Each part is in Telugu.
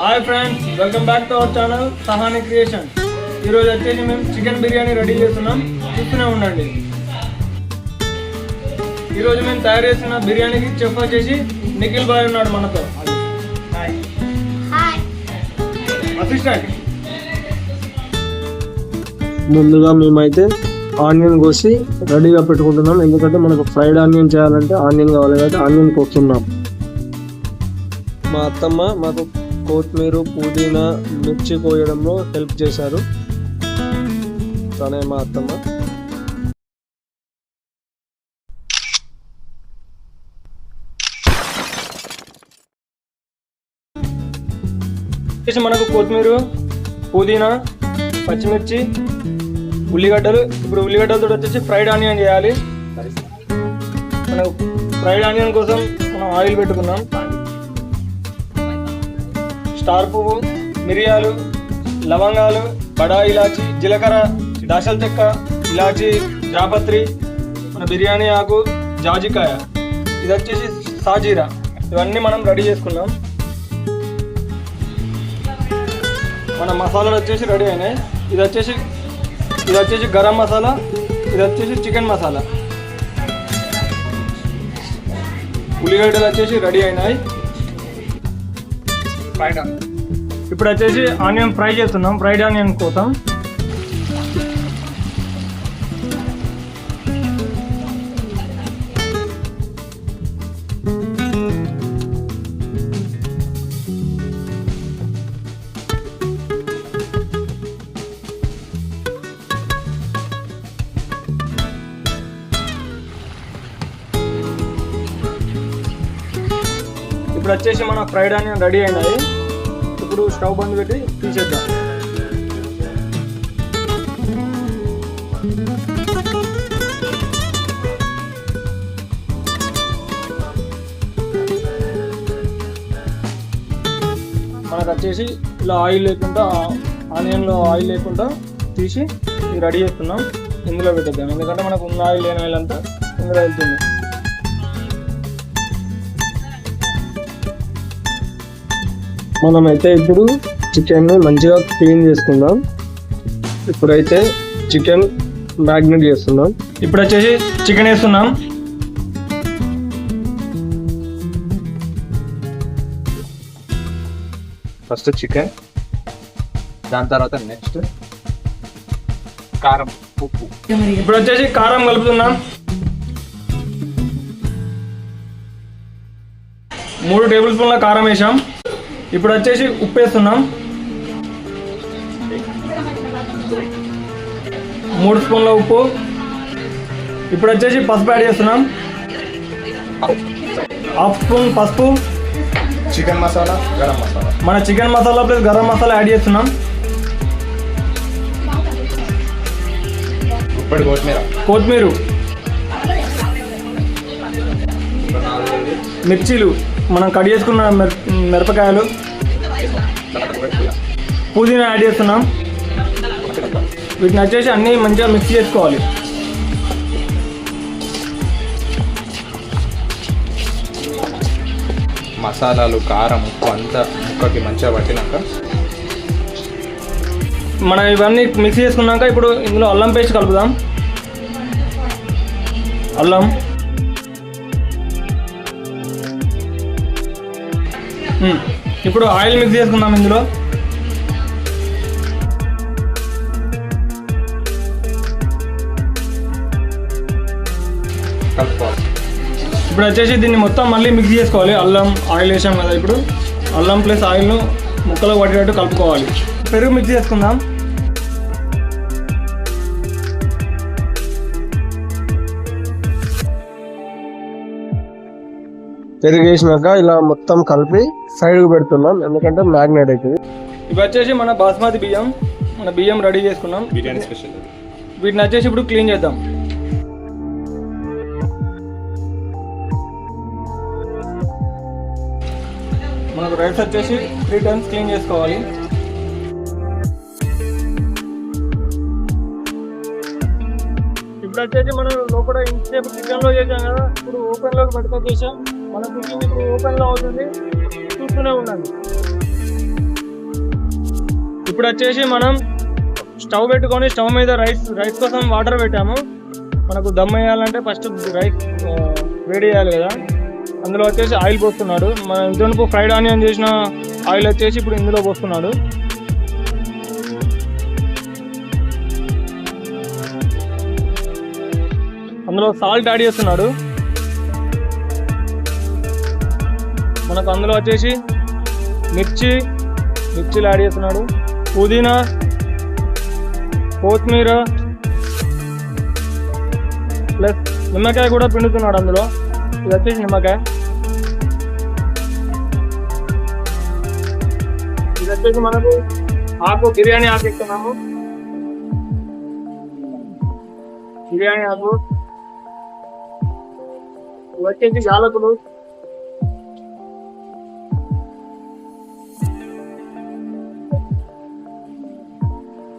Hi friends, welcome back to our channel Sahani creation. ఈరోజు వచ్చేసి మేము చికెన్ బిర్యానీ రెడీ చేస్తున్నాం, చూస్తూనే ఉండండి. ఈరోజు మేము తయారు చేస్తున్న బిర్యానీకి చెఫ్ వచ్చేసి నిఖిల్ బాయ్ ఉన్నాడు మనతో. అసిస్టెంట్. ముందుగా మేమైతే ఆనియన్ కోసి రెడీగా పెట్టుకుంటున్నాం, ఎందుకంటే మనకు ఫ్రైడ్ ఆనియన్ చేయాలంటే ఆనియన్ కావాలి కాబట్టి ఆనియన్ కోస్తున్నాం. మా అత్తమ్మ మాకు కొత్తిమీర, పుదీనా, మిర్చి కోయడంలో హెల్ప్ చేశారు. తనే మా అత్తమ్మ. మనకు కొత్తిమీర, పుదీనా, పచ్చిమిర్చి, ఉల్లిగడ్డలు. ఇప్పుడు ఉల్లిగడ్డలతో వచ్చేసి ఫ్రైడ్ ఆనియన్ చేయాలి. మనకు ఫ్రైడ్ ఆనియన్ కోసం మనం ఆయిల్ పెట్టుకున్నాం. స్టార్ పువ్వు, మిరియాలు, లవంగాలు, బడా ఇలాచి, జీలకర్ర, దాసల చెక్క, ఇలాచి, జాపత్రి, మన బిర్యానీ ఆకు, జాజికాయ, ఇది వచ్చేసి సాజీరా. ఇవన్నీ మనం రెడీ చేసుకున్నాం. మన మసాలాలు వచ్చేసి రెడీ అయినాయి. ఇది వచ్చేసి గరం మసాలా, ఇది వచ్చేసి చికెన్ మసాలా. ఉల్లిగడ్డలు వచ్చేసి రెడీ అయినాయి. ఇప్పుడు వచ్చేసి ఆనియన్ ఫ్రై చేస్తున్నాం, ఫ్రైడ్ ఆనియన్ కోసం. ఇప్పుడు వచ్చేసి మన ఫ్రైడ్ ఆనియన్ రెడీ అయినాయి. ఇప్పుడు స్టవ్ బంద్ పెట్టి తీసేద్దాం. మనకు వచ్చేసి ఇలా ఆయిల్ లేకుండా, ఆనియన్లో ఆయిల్ లేకుండా తీసి ఇది రెడీ చేస్తున్నాం. ఇందులో పెట్టేద్దాం, ఎందుకంటే మనకు ఉన్న ఆయిల్ లేని ఆయిల్ అంతా ఇందులో వెళ్తుంది. మనమైతే ఇప్పుడు చికెన్ మంచిగా క్లీన్ చేసుకుందాం. ఇప్పుడైతే చికెన్ మ్యాగ్నేట్ చేస్తున్నాం. ఇప్పుడు వచ్చేసి చికెన్ వేస్తున్నాం. ఫస్ట్ చికెన్, దాని తర్వాత నెక్స్ట్ కారం, ఉప్పు. ఇప్పుడు వచ్చేసి కారం కలుపుతున్నాం. 3 టేబుల్ స్పూన్ల కారం వేసాం. ఇప్పుడు వచ్చేసి ఉప్పు వేస్తున్నాం. 3 స్పూన్ల ఉప్పు. ఇప్పుడు వచ్చేసి పసుపు యాడ్ చేస్తున్నాం. 1/2 స్పూన్ పసుపు. చికెన్ మసాలా, గరం మసాలా. మన chicken masala plus garam masala add చేస్తున్నాం. ఇప్పుడు కొత్తిమీర, మిర్చీలు, మనం కట్ చేసుకున్న మిరపకాయలు, పుదీనా యాడ్ చేస్తున్నాం. వీటిని వచ్చేసి అన్నీ మంచిగా మిక్స్ చేసుకోవాలి. మసాలాలు, కారం, ఉప్పు అంతా ముక్కకి మంచిగా పట్టినాక మనం ఇవన్నీ మిక్స్ చేసుకున్నాక ఇప్పుడు ఇందులో అల్లం పేస్ట్ కలుపుదాం. అల్లం, ఇప్పుడు ఆయిల్ మిక్స్ చేసుకుందాం. ఇందులో కలుపుకోవాలి. ఇప్పుడు వచ్చేసి దీన్ని మొత్తం మళ్ళీ మిక్స్ చేసుకోవాలి. అల్లం, ఆయిల్ వేసాం కదా, ఇప్పుడు అల్లం ప్లస్ ఆయిల్ను ముక్కలకు పట్టేటట్టు కలుపుకోవాలి. పెరుగు మిక్స్ చేసుకుందాం. పెరుగు వేసినాక ఇలా మొత్తం కలిపి సైడ్కి పెడుతున్నాం, ఎందుకంటే మ్యాగ్నేట్ అవుతుంది. ఇవి వచ్చేసి మన బాస్మతి బియ్యం. మన బియ్యం రెడీ చేసుకున్నాం. బిర్యానీ స్పెషల్. వీటిని వచ్చేసి ఇప్పుడు క్లీన్ చేద్దాం. మనకు రైస్ వచ్చేసి 3 టైమ్స్ క్లీన్ చేసుకోవాలి. ఇప్పుడు వచ్చేసి మనం లోపల ఇంతసేపు కిచెన్లో చేసాం కదా, ఇప్పుడు ఓపెన్లోకి పట్టుకొని చేసాం. మన కుకింగ్ ఇప్పుడు ఓపెన్లో అవుతుంది, చూస్తూనే ఉండండి. ఇప్పుడు వచ్చేసి మనం స్టవ్ పెట్టుకొని స్టవ్ మీద రైస్ కోసం వాటర్ పెట్టాము. మనకు దమ్ వేయాలంటే ఫస్ట్ రైస్ వేడి చేయాలి కదా. అందులో వచ్చేసి ఆయిల్ పోస్తున్నాడు. మన ఇంతవరకు ఫ్రైడ్ ఆనియన్ చేసిన ఆయిల్ వచ్చేసి ఇప్పుడు ఇందులో పోస్తున్నాడు. అందులో సాల్ట్ యాడ్ చేస్తున్నాడు. మనకు అందులో వచ్చేసి మిర్చిలు యాడ్ చేస్తున్నాడు. పుదీనా, కొత్తిమీర ప్లస్ నిమ్మకాయ కూడా పిండుతున్నాడు అందులో. ఇది వచ్చేసి నిమ్మకాయ. ఇది వచ్చేసి మనకు బిర్యానీ ఆకు ఇస్తున్నాము. బిర్యానీ ఆకు. ఇది వచ్చేసి యాలకులు.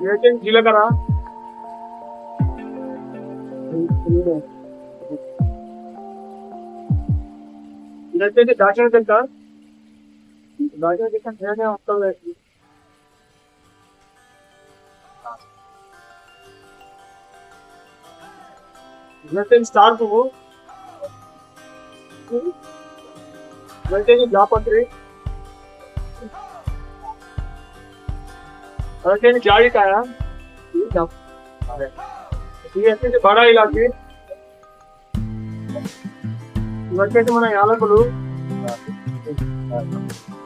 ఇది వచ్చేసి జీలకర్ర. ఇది వచ్చేసి దాచిన చెక్క. వస్తుంది. ఇది వచ్చేసి స్టార్ పువ్వు. ఇది వచ్చేసి జాపత్రి. అది వచ్చేసి జాజికాయ. ఇది వచ్చేసి బడా ఇలాచి. ఇవి వచ్చేసి మన యాలకులు.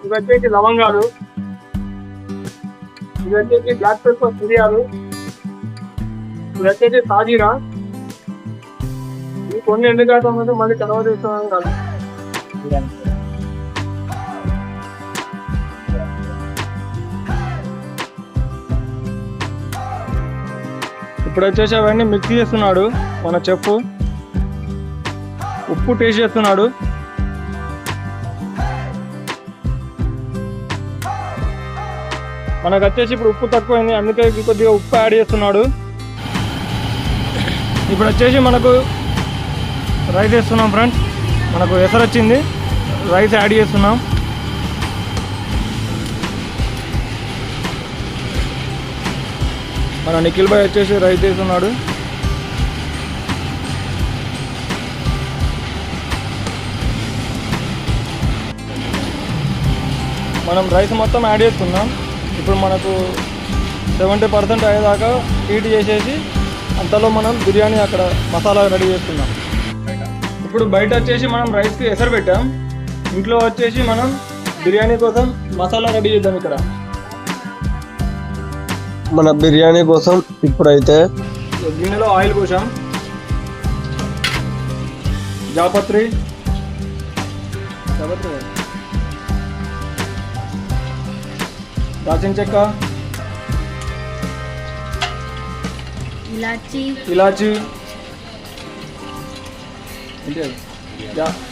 ఇవి వచ్చేసి లవంగాలు. ఇవి వచ్చేసి బ్లాక్ పెప్పర్ మిరియాలు. ఇవి వచ్చేసి సాజీరా. ఇవి కొన్ని ఎండుకాయలు ముందు మళ్ళీ తర్వాత ఇస్తున్నాం కాదు. ఇప్పుడు వచ్చేసి అవన్నీ మిక్స్ చేస్తున్నాడు మన చెఫ్. ఉప్పు టేస్ట్ చేస్తున్నాడు. మనకు వచ్చేసి ఇప్పుడు ఉప్పు తక్కువైంది, అందుకే కొద్దిగా ఉప్పు యాడ్ చేస్తున్నాడు. ఇప్పుడు వచ్చేసి మనకు రైస్ వేస్తున్నాం ఫ్రెండ్స్. మనకు ఎసరు వచ్చింది, రైస్ యాడ్ చేస్తున్నాం. మన నిఖిల్ భాయ్ వచ్చేసి రైస్ వేస్తున్నాడు. మనం రైస్ మొత్తం యాడ్ చేసుకుందాం. ఇప్పుడు మనకు 70% అయ్యేదాకా హీట్ చేసేసి అంతలో మనం బిర్యానీ అక్కడ మసాలా రెడీ చేసుకుందాం. ఇప్పుడు బయట వచ్చేసి మనం రైస్కి ఎసరు పెట్టాం. ఇంట్లో వచ్చేసి మనం బిర్యానీ కోసం మసాలా రెడీ చేద్దాం. ఇక్కడ మన బిర్యానీ కోసం ఇప్పుడైతే గిన్నెలో ఆయిల్ పోసాం. జాపత్రి, దాల్చిన చెక్క, ఇలాచి,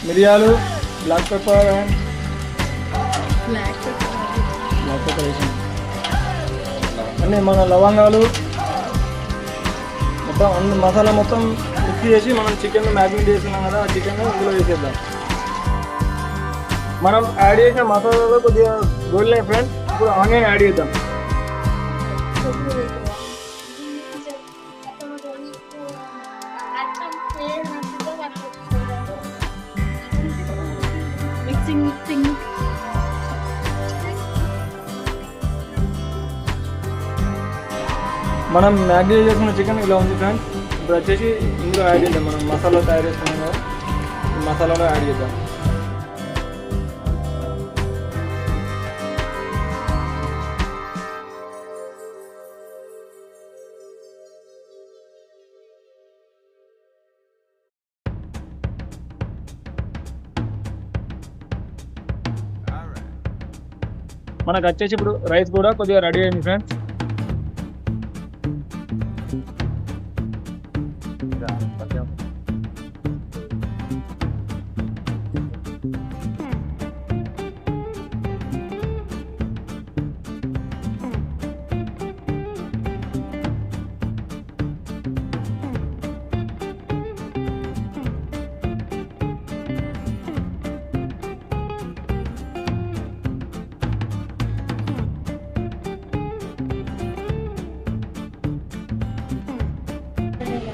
మిరియాలు, బ్లాక్ పెప్పర్ వేసాం. అన్నీ మన లవంగాలు మొత్తం అన్ని మసాలా మొత్తం మిక్స్ చేసి మనం చికెన్ మ్యారినేట్ చేస్తున్నాం కదా, ఆ చికెన్ ఇందులో వేసేద్దాం. మనం యాడ్ చేసిన మసాలాలో కొద్దిగా గోల్డెన్ ఫ్రెండ్స్. ఇప్పుడు ఆనియన్ యాడ్ చేద్దాం. మనం మ్యారినేట్ చేసిన చికెన్ ఇలా ఉంది ఫ్రెండ్స్. ఇప్పుడు వచ్చేసి ఇందులో యాడ్ చేద్దాం. మనం మసాలా తయారు చేసుకున్నాం కదా, ఈ మసాలాలో యాడ్ చేద్దాం. మనకు వచ్చేసి ఇప్పుడు రైస్ కూడా కొద్దిగా రెడీ అయింది ఫ్రెండ్స్.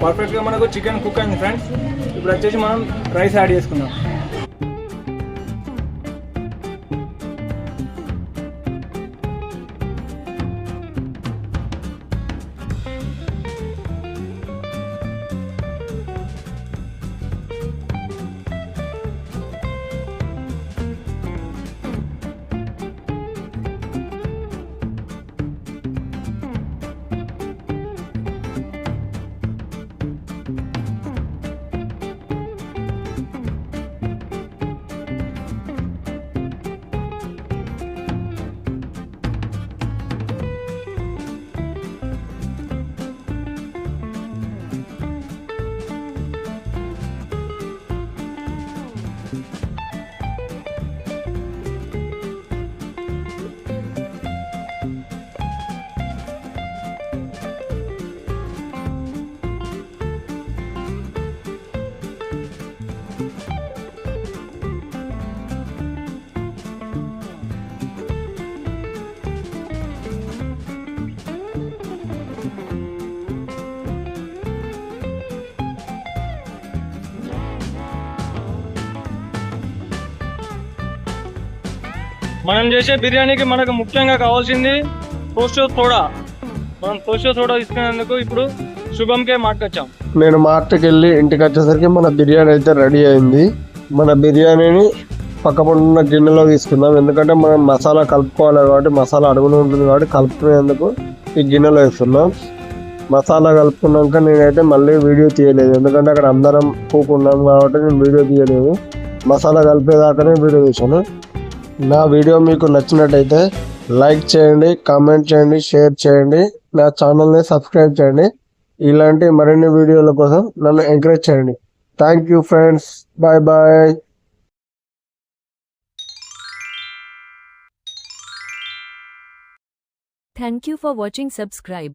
పర్ఫెక్ట్గా మనకు చికెన్ కుక్ అయింది ఫ్రెండ్స్. ఇప్పుడు వచ్చేసి మనం రైస్ యాడ్ చేసుకుందాం. మనం చేసే బిర్యానీకి మనకు ముఖ్యంగా కావాల్సింది తోషో సోడా. మనం తోషో సోడా తీసుకునేందుకు ఇప్పుడు శుభంకే మాట్లాడొచ్చాం. నేను మార్కెట్కి వెళ్ళి ఇంటికి వచ్చేసరికి మన బిర్యానీ అయితే రెడీ అయింది. మన బిర్యానీని పక్కపండున్న గిన్నెలో తీసుకుందాం, ఎందుకంటే మనం మసాలా కలుపుకోవాలి కాబట్టి మసాలా అడుగునే ఉంటుంది కాబట్టి కలుపుకునేందుకు ఈ గిన్నెలో వేస్తున్నాం. మసాలా కలుపుకున్నాక నేనైతే మళ్ళీ వీడియో తీయలేదు, ఎందుకంటే అక్కడ అందరం కూకున్నాం కాబట్టి నేను వీడియో తీయలేదు. మసాలా కలిపేదాకానే వీడియో తీసాను. నా వీడియో మీకు నచ్చినట్టయితే లైక్ చేయండి, కామెంట్ చేయండి, షేర్ చేయండి, నా ఛానల్ని సబ్స్క్రైబ్ చేయండి. ఇలాంటి మరిన్ని వీడియోల కోసం నన్ను ఎంకరేజ్ చేయండి. Thank you friends, bye bye. Thank you for watching. Subscribe.